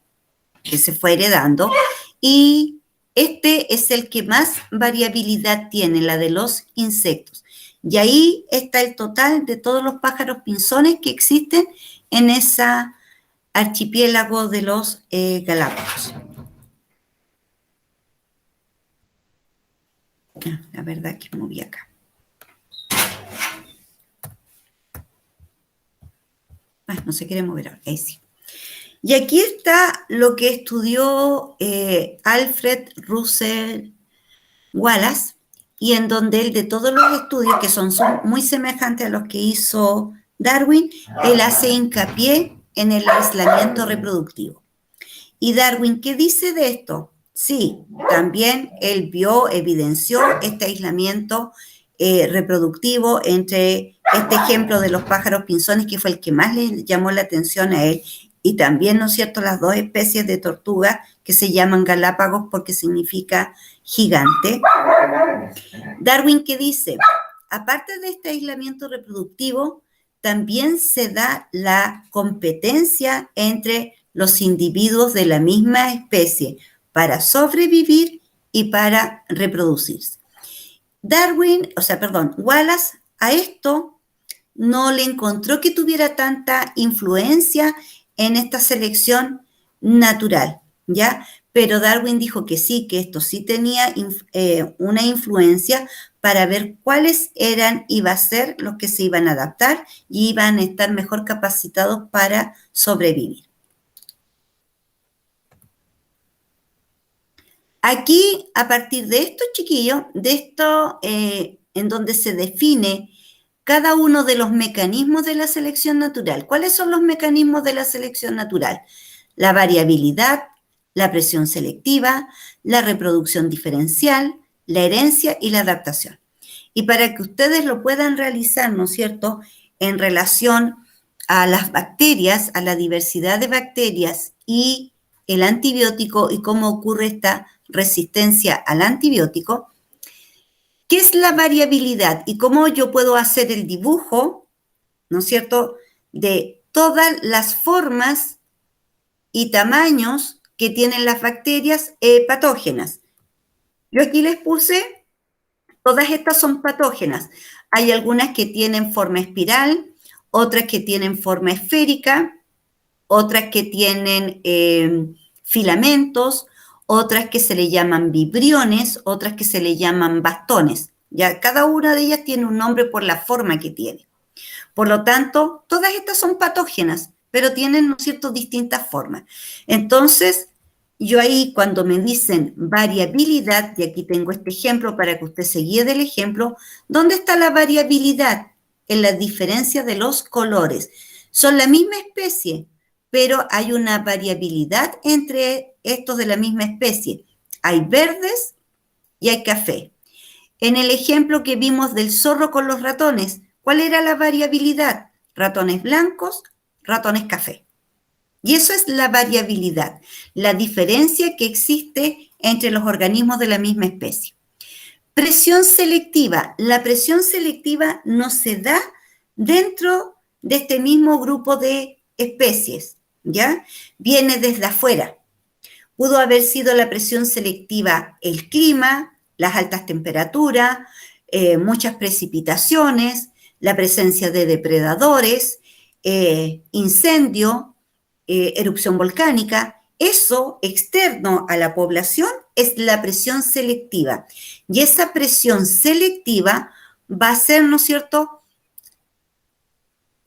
que se fue heredando, y este es el que más variabilidad tiene, la de los insectos. Y ahí está el total de todos los pájaros pinzones que existen en ese archipiélago de los Galápagos. La verdad que moví acá. No se quiere mover ahora, ahí sí. Y aquí está lo que estudió Alfred Russel Wallace, y en donde él, de todos los estudios que son muy semejantes a los que hizo Darwin, él hace hincapié en el aislamiento reproductivo. ¿Y Darwin qué dice de esto? Sí, también él evidenció este aislamiento reproductivo entre este ejemplo de los pájaros pinzones, que fue el que más le llamó la atención a él, y también, ¿no es cierto?, las dos especies de tortuga que se llaman Galápagos porque significa gigante. Darwin, ¿qué dice? Aparte de este aislamiento reproductivo, también se da la competencia entre los individuos de la misma especie para sobrevivir y para reproducirse. Wallace a esto no le encontró que tuviera tanta influencia en esta selección natural, ¿ya? Pero Darwin dijo que sí, que esto sí tenía una influencia para ver cuáles iba a ser los que se iban a adaptar y iban a estar mejor capacitados para sobrevivir. Aquí, a partir de esto, chiquillos, de esto en donde se define cada uno de los mecanismos de la selección natural. ¿Cuáles son los mecanismos de la selección natural? La variabilidad, la presión selectiva, la reproducción diferencial, la herencia y la adaptación. Y para que ustedes lo puedan realizar, ¿no es cierto?, en relación a las bacterias, a la diversidad de bacterias y el antibiótico y cómo ocurre esta resistencia al antibiótico, ¿qué es la variabilidad? Y cómo yo puedo hacer el dibujo, ¿no es cierto?, de todas las formas y tamaños que tienen las bacterias patógenas. Yo aquí les puse, todas estas son patógenas. Hay algunas que tienen forma espiral, otras que tienen forma esférica, otras que tienen filamentos, otras que se le llaman vibriones, otras que se le llaman bastones. Ya cada una de ellas tiene un nombre por la forma que tiene. Por lo tanto, todas estas son patógenas, pero tienen, ¿no es cierto?, distintas formas. Entonces, yo ahí cuando me dicen variabilidad, y aquí tengo este ejemplo para que usted se guíe del ejemplo, ¿dónde está la variabilidad? En la diferencia de los colores. Son la misma especie, pero hay una variabilidad entre estos de la misma especie. Hay verdes y hay café. En el ejemplo que vimos del zorro con los ratones, ¿cuál era la variabilidad? Ratones blancos, ratones café. Y eso es la variabilidad, la diferencia que existe entre los organismos de la misma especie. Presión selectiva. La presión selectiva no se da dentro de este mismo grupo de especies, ¿ya? Viene desde afuera. Pudo haber sido la presión selectiva el clima, las altas temperaturas, muchas precipitaciones, la presencia de depredadores, incendio, erupción volcánica. Eso externo a la población es la presión selectiva. Y esa presión selectiva va a ser, ¿no es cierto?,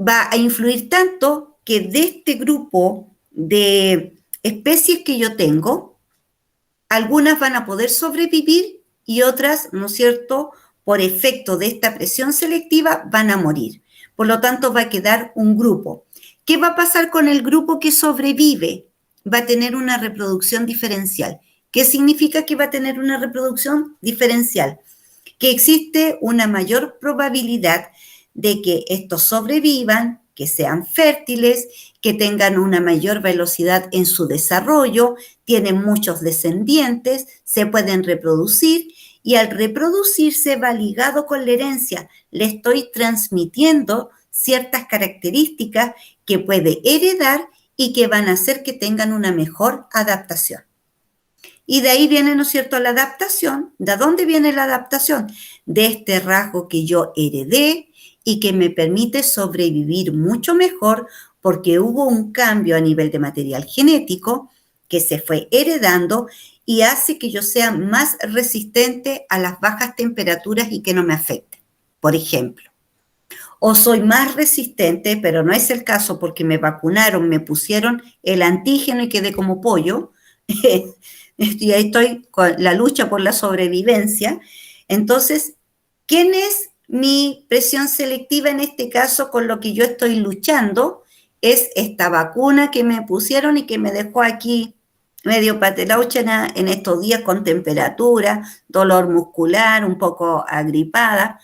va a influir tanto que de este grupo de especies que yo tengo, algunas van a poder sobrevivir y otras, ¿no es cierto?, por efecto de esta presión selectiva van a morir. Por lo tanto, va a quedar un grupo. ¿Qué va a pasar con el grupo que sobrevive? Va a tener una reproducción diferencial. ¿Qué significa que va a tener una reproducción diferencial? Que existe una mayor probabilidad de que estos sobrevivan, que sean fértiles, que tengan una mayor velocidad en su desarrollo, tienen muchos descendientes, se pueden reproducir y al reproducirse va ligado con la herencia. Le estoy transmitiendo ciertas características que puede heredar y que van a hacer que tengan una mejor adaptación. Y de ahí viene, ¿no es cierto?, la adaptación. ¿De dónde viene la adaptación? De este rasgo que yo heredé y que me permite sobrevivir mucho mejor porque hubo un cambio a nivel de material genético que se fue heredando y hace que yo sea más resistente a las bajas temperaturas y que no me afecte, por ejemplo. O soy más resistente, pero no es el caso porque me vacunaron, me pusieron el antígeno y quedé como pollo. Y ahí estoy con la lucha por la sobrevivencia. Entonces, ¿quién es mi presión selectiva en este caso con lo que yo estoy luchando? Es esta vacuna que me pusieron y que me dejó aquí medio patelaucha en estos días con temperatura, dolor muscular, un poco agripada.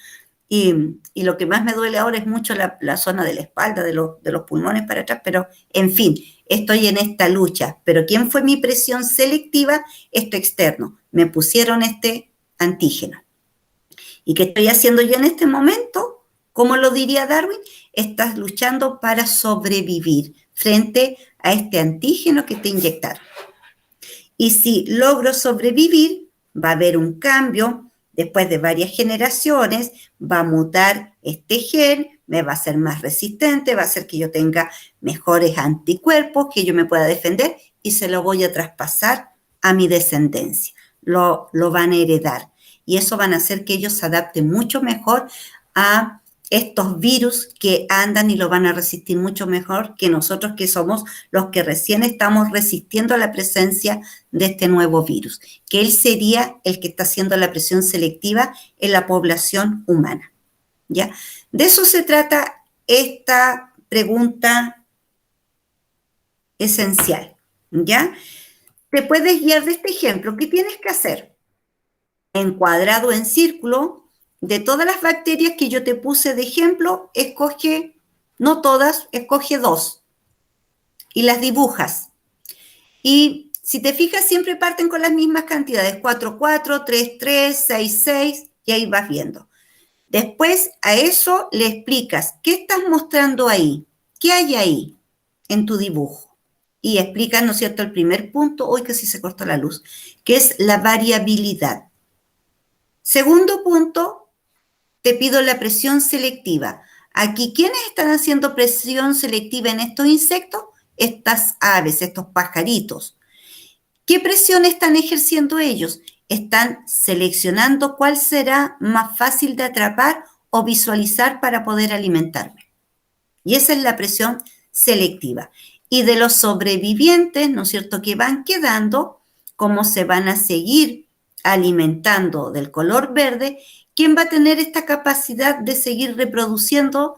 Y lo que más me duele ahora es mucho la zona de la espalda, de los pulmones para atrás, pero en fin, estoy en esta lucha. Pero ¿quién fue mi presión selectiva? Esto externo. Me pusieron este antígeno. ¿Y qué estoy haciendo yo en este momento? ¿Cómo lo diría Darwin? Estás luchando para sobrevivir frente a este antígeno que te inyectaron. Y si logro sobrevivir, va a haber un cambio después de varias generaciones, va a mutar este gen, me va a hacer más resistente, va a hacer que yo tenga mejores anticuerpos, que yo me pueda defender y se lo voy a traspasar a mi descendencia. Lo van a heredar y eso van a hacer que ellos se adapten mucho mejor a estos virus que andan y lo van a resistir mucho mejor que nosotros, que somos los que recién estamos resistiendo a la presencia de este nuevo virus, que él sería el que está haciendo la presión selectiva en la población humana. ¿Ya? De eso se trata esta pregunta esencial. ¿Ya? Te puedes guiar de este ejemplo. ¿Qué tienes que hacer? En cuadrado, en círculo, de todas las bacterias que yo te puse de ejemplo, escoge, no todas, escoge 2 y las dibujas. Y si te fijas, siempre parten con las mismas cantidades, 4, 4, 3, 3, 6, 6, y ahí vas viendo. Después a eso le explicas, ¿qué estás mostrando ahí? ¿Qué hay ahí en tu dibujo? Y explicas, ¿no es cierto?, el primer punto, hoy que sí se cortó la luz, que es la variabilidad. Segundo punto, te pido la presión selectiva. Aquí, ¿quiénes están haciendo presión selectiva en estos insectos? Estas aves, estos pajaritos. ¿Qué presión están ejerciendo ellos? Están seleccionando cuál será más fácil de atrapar o visualizar para poder alimentarme. Y esa es la presión selectiva. Y de los sobrevivientes, ¿no es cierto?, que van quedando, cómo se van a seguir alimentando del color verde, ¿quién va a tener esta capacidad de seguir reproduciendo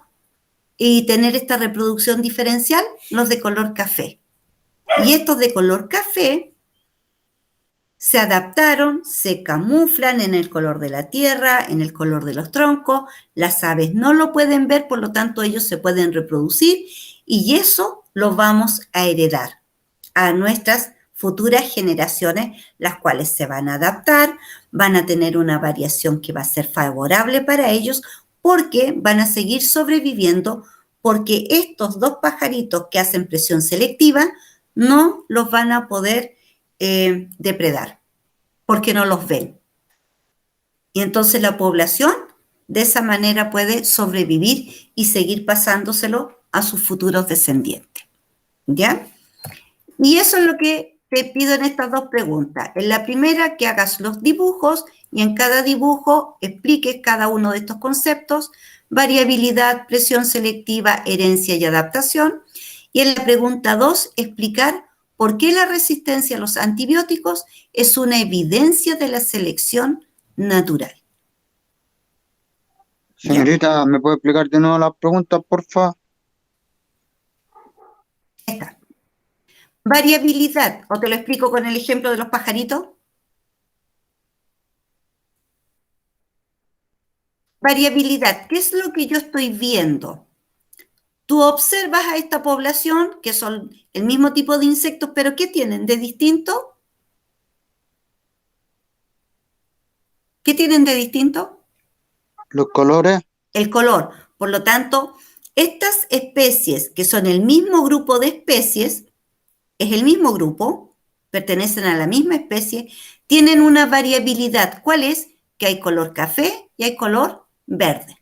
y tener esta reproducción diferencial? Los de color café. Y estos de color café se adaptaron, se camuflan en el color de la tierra, en el color de los troncos, las aves no lo pueden ver, por lo tanto ellos se pueden reproducir y eso lo vamos a heredar a nuestras futuras generaciones, las cuales se van a adaptar, van a tener una variación que va a ser favorable para ellos porque van a seguir sobreviviendo, porque estos 2 pajaritos que hacen presión selectiva no los van a poder depredar, porque no los ven. Y entonces la población de esa manera puede sobrevivir y seguir pasándoselo a sus futuros descendientes. ¿Ya? Y eso es lo que te pido en estas 2 preguntas. En la primera, que hagas los dibujos y en cada dibujo expliques cada uno de estos conceptos: variabilidad, presión selectiva, herencia y adaptación. Y en la pregunta 2, explicar por qué la resistencia a los antibióticos es una evidencia de la selección natural. Señorita, ¿me puede explicar de nuevo las preguntas, por favor? Está. Variabilidad, o te lo explico con el ejemplo de los pajaritos. Variabilidad, ¿qué es lo que yo estoy viendo? Tú observas a esta población, que son el mismo tipo de insectos, pero ¿qué tienen de distinto? ¿Qué tienen de distinto? Los colores. El color. Por lo tanto, estas especies, que son el mismo grupo de especies, es el mismo grupo, pertenecen a la misma especie, tienen una variabilidad. ¿Cuál es? Que hay color café y hay color verde.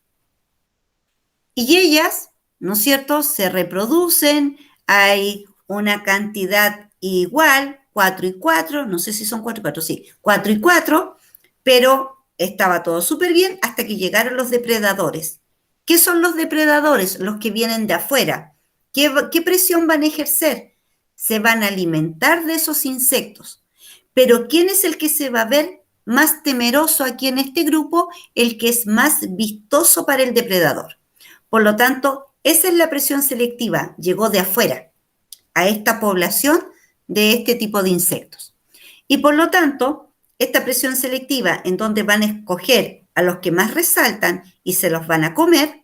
Y ellas, ¿no es cierto?, se reproducen, hay una cantidad igual, 4 y 4, no sé si son 4 y 4, sí, 4 y 4, pero estaba todo súper bien hasta que llegaron los depredadores. ¿Qué son los depredadores? Los que vienen de afuera. ¿Qué presión van a ejercer? Se van a alimentar de esos insectos. Pero ¿quién es el que se va a ver más temeroso aquí en este grupo? El que es más vistoso para el depredador. Por lo tanto, esa es la presión selectiva, llegó de afuera a esta población de este tipo de insectos. Y por lo tanto, esta presión selectiva, en donde van a escoger a los que más resaltan y se los van a comer,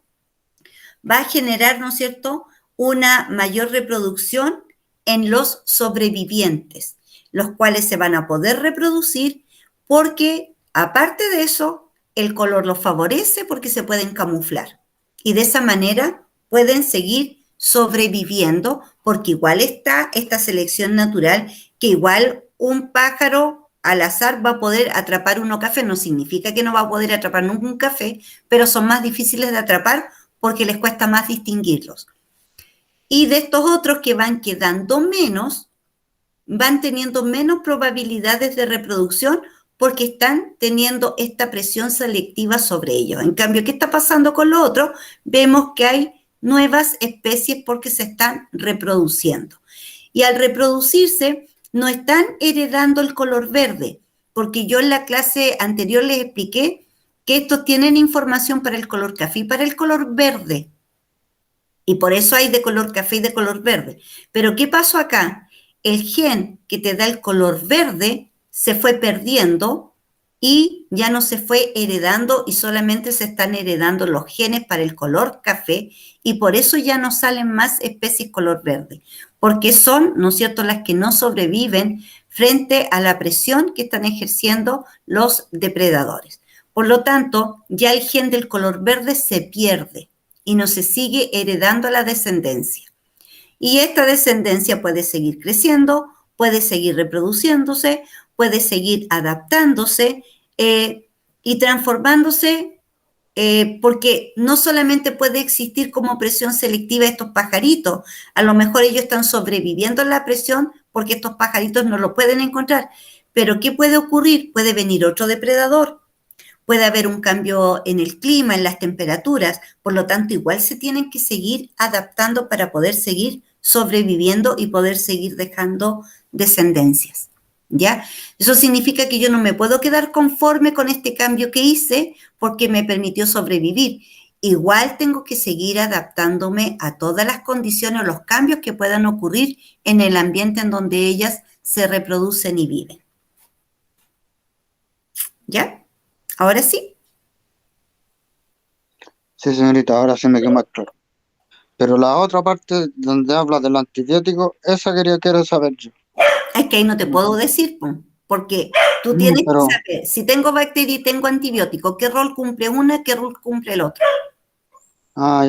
va a generar, ¿no es cierto?, una mayor reproducción en los sobrevivientes, los cuales se van a poder reproducir porque, aparte de eso, el color los favorece porque se pueden camuflar. Y de esa manera pueden seguir sobreviviendo porque igual está esta selección natural que igual un pájaro al azar va a poder atrapar uno café. No significa que no va a poder atrapar nunca un café, pero son más difíciles de atrapar porque les cuesta más distinguirlos. Y de estos otros que van quedando menos, van teniendo menos probabilidades de reproducción porque están teniendo esta presión selectiva sobre ellos. En cambio, ¿qué está pasando con los otros? Vemos que hay nuevas especies porque se están reproduciendo. Y al reproducirse, no están heredando el color verde, porque yo en la clase anterior les expliqué que estos tienen información para el color café y para el color verde. Y por eso hay de color café y de color verde. Pero ¿qué pasó acá? El gen que te da el color verde se fue perdiendo y ya no se fue heredando y solamente se están heredando los genes para el color café y por eso ya no salen más especies color verde, porque son, ¿no es cierto?, las que no sobreviven frente a la presión que están ejerciendo los depredadores. Por lo tanto, ya el gen del color verde se pierde y no se sigue heredando a la descendencia. Y esta descendencia puede seguir creciendo, puede seguir reproduciéndose, puede seguir adaptándose y transformándose porque no solamente puede existir como presión selectiva estos pajaritos, a lo mejor ellos están sobreviviendo a la presión porque estos pajaritos no lo pueden encontrar, pero ¿qué puede ocurrir? Puede venir otro depredador, puede haber un cambio en el clima, en las temperaturas, por lo tanto igual se tienen que seguir adaptando para poder seguir sobreviviendo y poder seguir dejando descendencias, ¿ya? Eso significa que yo no me puedo quedar conforme con este cambio que hice porque me permitió sobrevivir. Igual tengo que seguir adaptándome a todas las condiciones o los cambios que puedan ocurrir en el ambiente en donde ellas se reproducen y viven. ¿Ya? ¿Ahora sí? Sí, señorita, ahora sí me quedó más claro. Pero la otra parte donde habla del antibiótico, esa quiero saber yo. Es que ahí no te puedo decir, porque tú tienes que saber, si tengo bacteria y tengo antibiótico, ¿qué rol cumple una, qué rol cumple el otro? Ah,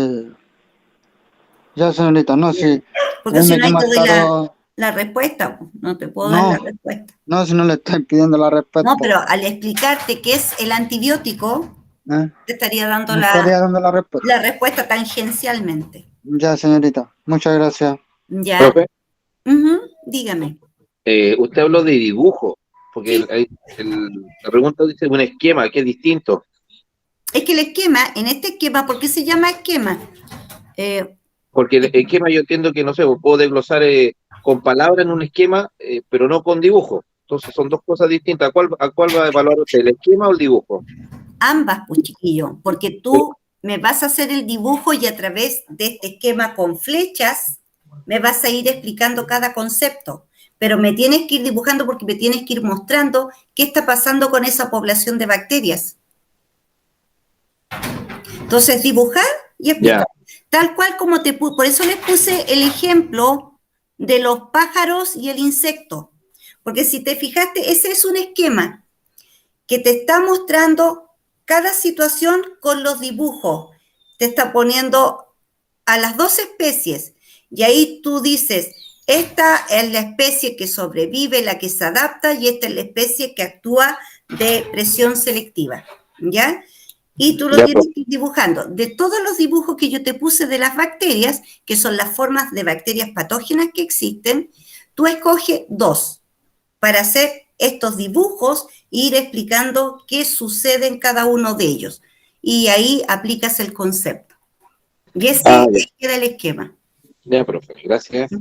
ya, señorita, no, sí. Porque si no, ahí te doy la respuesta, no te puedo dar la respuesta. No, si no le estoy pidiendo la respuesta. No, pero al explicarte qué es el antibiótico, te estaría dando la respuesta. La respuesta tangencialmente. Ya, señorita, muchas gracias. Ya. ¿Profe? Dígame. Usted habló de dibujo, porque Sí. la pregunta dice un esquema, que es distinto. Es que el esquema, en este esquema, ¿por qué se llama esquema? Porque el esquema yo entiendo que, no sé, puedo desglosar con palabras en un esquema, pero no con dibujo. Entonces son dos cosas distintas. ¿A cuál va a evaluar usted, el esquema o el dibujo? Ambas, pues, chiquillo, porque tú me vas a hacer el dibujo y a través de este esquema con flechas me vas a ir explicando cada concepto, pero me tienes que ir dibujando porque me tienes que ir mostrando qué está pasando con esa población de bacterias. Entonces, dibujar y explicar. Tal cual como por eso les puse el ejemplo de los pájaros y el insecto, porque si te fijaste, ese es un esquema que te está mostrando cada situación con los dibujos. Te está poniendo a las dos especies y ahí tú dices, esta es la especie que sobrevive, la que se adapta y esta es la especie que actúa de presión selectiva, ¿ya? Y tú lo tienes que ir dibujando. De todos los dibujos que yo te puse de las bacterias, que son las formas de bacterias patógenas que existen, tú escoges 2 para hacer estos dibujos e ir explicando qué sucede en cada uno de ellos. Y ahí aplicas el concepto. Y ese queda el esquema. Ya, profe, gracias.